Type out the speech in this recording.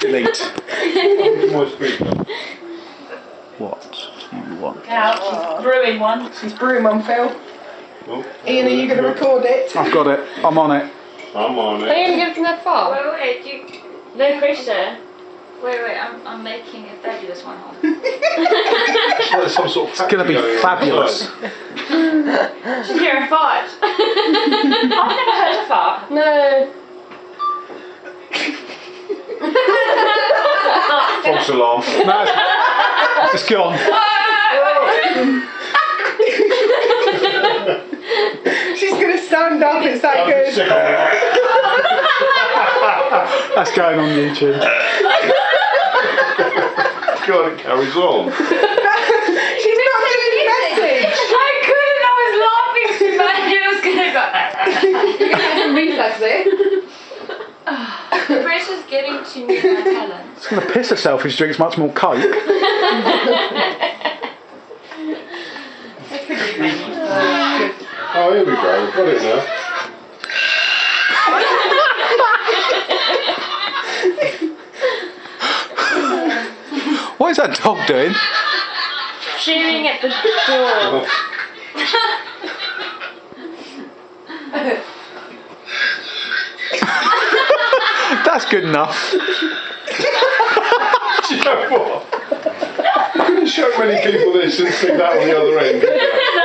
Delete. My speaker. What do you want? Now she's brewing one. She's brewing one, Phil. Oh, Ian, are you going to record it? I've got it. I'm on it. I'm on Are you it. going to give it to that far? Wait, no pressure. Wait, I'm making a fabulous one. It's like some sort of It's going to be fabulous. She's hear a fart. I've never heard a fart. No. False alarm. No, it's gone. She's going to stand up, it's that I'm good. sick of it. That's going on YouTube. God, it carries on. She's not doing the message. I couldn't. I was laughing too much. I was gonna go. You're going to have to reflex it. The pressure's getting to me, my talent. She's going to piss herself if she drinks much more Coke. Oh, here we go. We've got it now. What is that dog doing? Shooting at the door. That's good enough. Do you know what? You couldn't show many people this and stick that on the other end, could you?